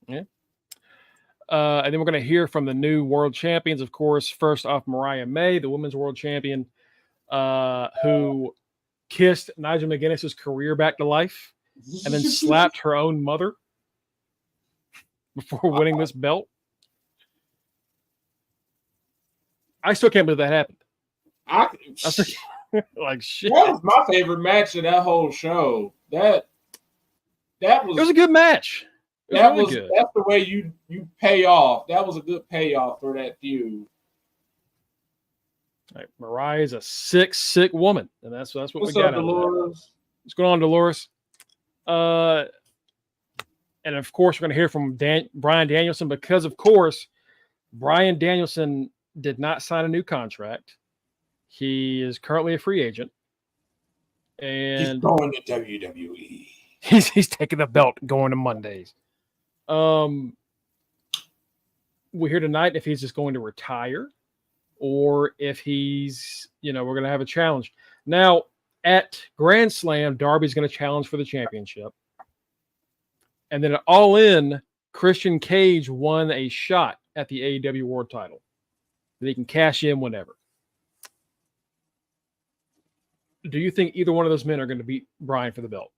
Yeah. And then we're going to hear from the new world champions, of course. First off, Mariah May, the women's world champion, who kissed Nigel McGuinness's career back to life and then slapped her own mother before winning this belt. I still can't believe that happened. Like, shit. That was my favorite match of that whole show. That was. It was a good match. That's the way you pay off. That was a good payoff for that feud. Right. Mariah's a sick woman, and that's what What's we got. up, Dolores? What's going on, Dolores? And of course, we're going to hear from Bryan Danielson, because, of course, Bryan Danielson did not sign a new contract. He is currently a free agent, and he's going to WWE. He's taking the belt, going to Mondays. We hear tonight if he's just going to retire, or if he's, we're going to have a challenge. Now, at Grand Slam, Darby's going to challenge for the championship, and then at All In, Christian Cage won a shot at the AEW World Title that he can cash in whenever. Do you think either one of those men are going to beat Bryan for the belt?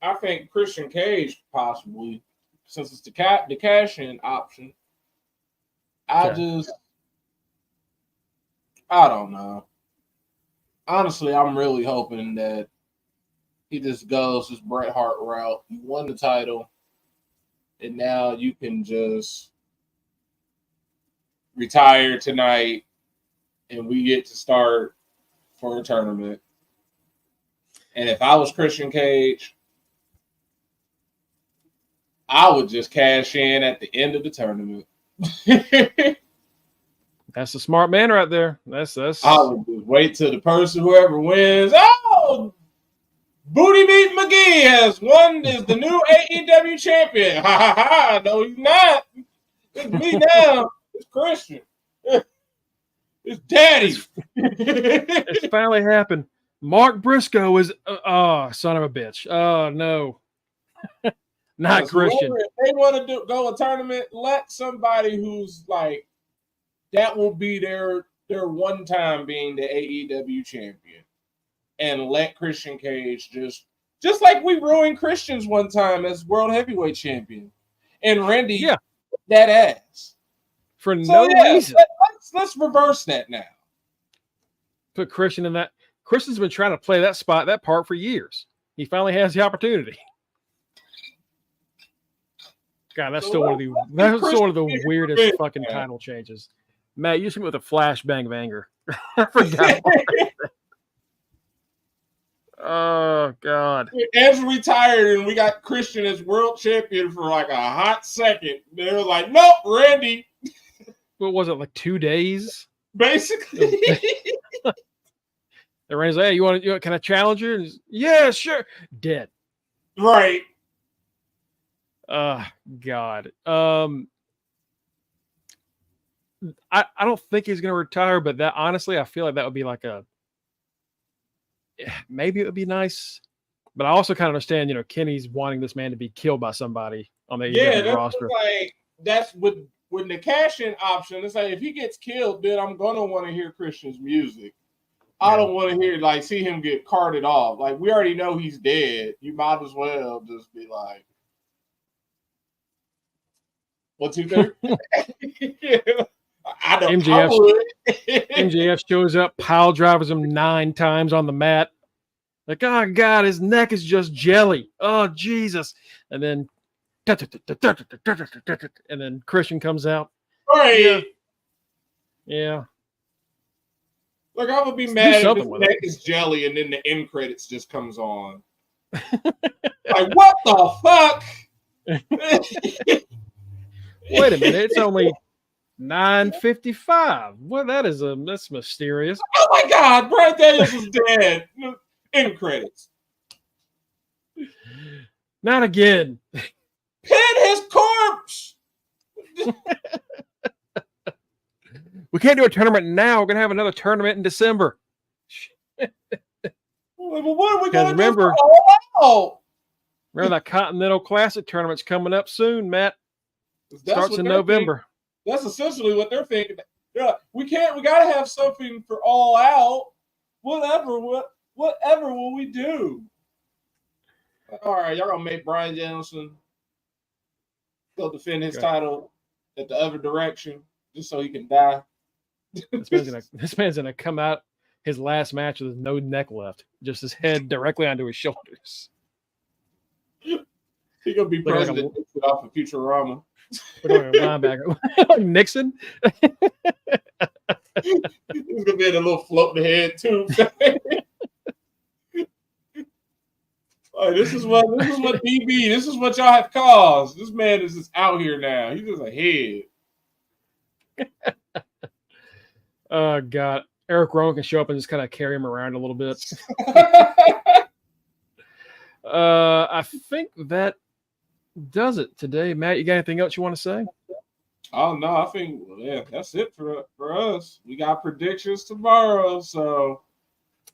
I think Christian Cage possibly, since it's the cash-in option. I don't know. Honestly, I'm really hoping that he just goes his Bret Hart route. You won the title, and now you can just retire tonight, and we get to start for a tournament. And if I was Christian Cage, I would just cash in at the end of the tournament. That's a smart man right there. That's. I would just wait till the person, whoever wins. Oh, Booty Meat McGee has won, is the new AEW champion. Ha ha ha! No, he's not. It's me now. It's Christian. It's Daddy. It's finally happened. Mark Briscoe is son of a bitch. Oh no. Not Christian. If they want to go a tournament, let somebody who's like that will be their one time being the AEW champion, and let Christian Cage just like we ruined Christian's one time as world heavyweight champion, and Randy that ass for no reason. Let's reverse that now. Put Christian in that. Christian's been trying to play that part for years. He finally has the opportunity. God, that's still one of the weirdest fucking title changes. Matt, you hit me with a flashbang of anger. I forgot. Oh God. Edge retired and we got Christian as world champion for like a hot second. They were like, nope, Randy. What was it, like 2 days? Basically. And Randy's like, hey, can I challenge you? And yeah, sure. Dead. Right. God. I don't think he's gonna retire, but that honestly, I feel like that would be like maybe it would be nice. But I also kind of understand, Kenny's wanting this man to be killed by somebody on the roster. That's when the cash-in option. It's like if he gets killed, then I'm gonna want to hear Christian's music. I don't want to see him get carted off. Like, we already know he's dead. You might as well just be like, 1, 2, 3. I don't. MJF shows up, pile drives him 9 times on the mat. Like, oh God, his neck is just jelly. Oh Jesus! And then, Christian comes out. Right. Yeah. Like, I would be mad if his neck is jelly and then the end credits just comes on. Like, what the fuck? Wait a minute, it's only 9:55. Well, that's mysterious. Oh my God, Bryan Danielson's dead. End credits. Not again. Pin his corpse. We can't do a tournament now. We're gonna have another tournament in December. Well, what are we gonna do? Remember that Continental Classic tournament's coming up soon, Matt. Starts in November. That's essentially what they're thinking. Yeah, we gotta have something for All Out. Whatever will we do? All right, y'all gonna make Bryan Danielson go defend his title at the other direction just so he can die. This man's gonna come out his last match with no neck left, just his head directly onto his shoulders. He's gonna be president off of Futurama. Linebacker. Nixon. He's gonna be in a little floating head too. Like, this is what DB. This is what y'all have caused. This man is just out here now. He's just a head. Oh God, Eric Rowan can show up and just kind of carry him around a little bit. I think that does it today. Matt, you got anything else you want to say? Oh no, I think that's it for us. We got predictions tomorrow, so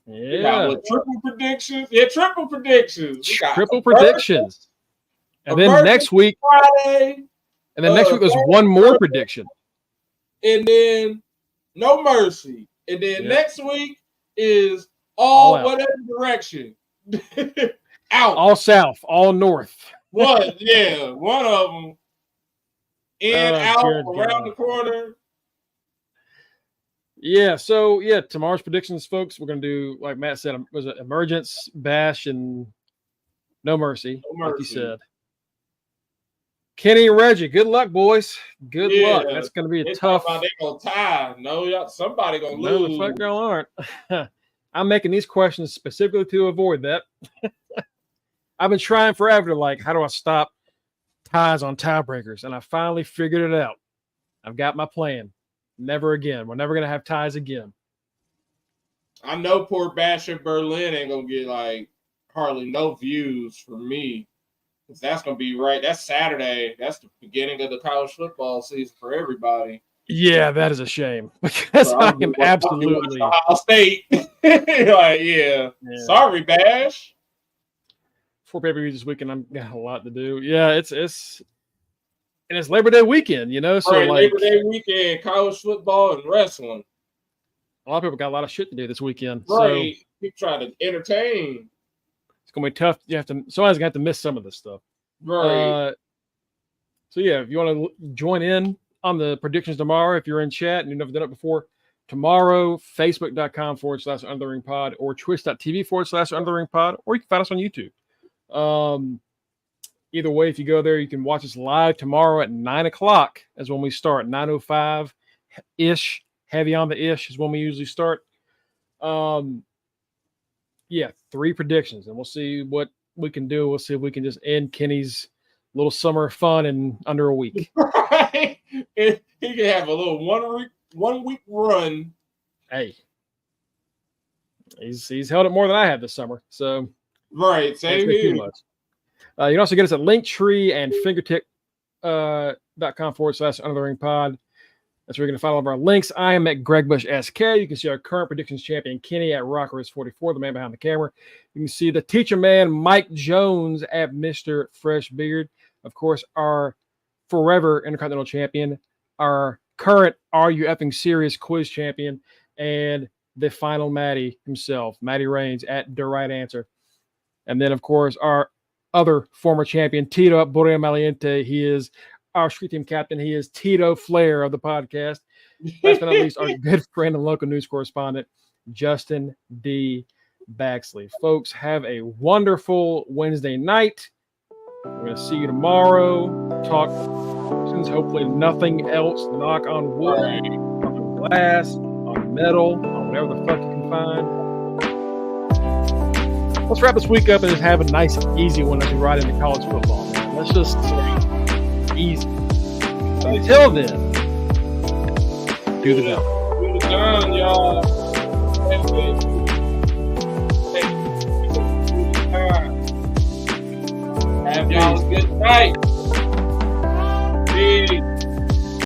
we got triple predictions. Yeah, triple predictions. We got triple predictions. And then next week, Friday. And then next week there's one more prediction. And then No Mercy. And then next week is all whatever direction. out. All south, all north. What? Yeah, one of them. In, out, good around God. the corner. Yeah, so tomorrow's predictions, folks. We're gonna do, like Matt said, was it Emergence, Bash, and No Mercy, like you said. Kenny and Reggie, good luck, boys. Good luck. That's gonna be a tough. They gonna tie. No, somebody gonna lose. No, the fuck y'all aren't. I'm making these questions specifically to avoid that. I've been trying forever to, like, how do I stop ties on tiebreakers? And I finally figured it out. I've got my plan. Never again. We're never going to have ties again. I know poor Bash in Berlin ain't going to get, like, hardly no views for me. Because that's going to be right. That's Saturday. That's the beginning of the college football season for everybody. Yeah, that is a shame. Because I am absolutely. Ohio State. Like, yeah. Sorry, Bash. 4 pay-per-views this weekend. I've got a lot to do. Yeah, it's and it's Labor Day weekend, you know. So right, like Labor Day weekend, college football and wrestling. A lot of people got a lot of shit to do this weekend. Right, so keep trying to entertain. It's gonna be tough. Somebody's gonna have to miss some of this stuff. Right. So yeah, if you want to join in on the predictions tomorrow, if you're in chat and you've never done it before, tomorrow, facebook.com/UnderTheRingPod or twitch.tv/UnderTheRingPod, or you can find us on YouTube. Either way, if you go there, you can watch us live tomorrow at 9 o'clock is when we start. 9:05 ish, heavy on the ish is when we usually start. 3 predictions, and we'll see what we can do. We'll see if we can just end Kenny's little summer fun in under a week. Right. He can have a little 1 week run. Hey, he's held it more than I have this summer. So right, same here. You can also get us at Linktree and fingertip.com/UnderTheRingPod. That's where you're going to find all of our links. I am at Greg Bush SK. You can see our current predictions champion, Kenny, at Rockers44, the man behind the camera. You can see the teacher man, Mike Jones, at Mr. Fresh Beard. Of course, our forever Intercontinental champion, our current Are You Effing Serious quiz champion, and the final Matty himself, Matty Reigns, at The Right Answer. And then, of course, our other former champion, Tito Borja Maliente. He is our street team captain. He is Tito Flair of the podcast. Last but not least, our good friend and local news correspondent, Justin D. Baxley. Folks, have a wonderful Wednesday night. We're going to see you tomorrow. Talk, hopefully nothing else. Knock on wood, on glass, on metal, on whatever the fuck you can find. Let's wrap this week up and just have a nice, easy one as we ride into college football. Man. Let's just easy. So until then, do the job. Do the job, y'all. Have y'all a good night.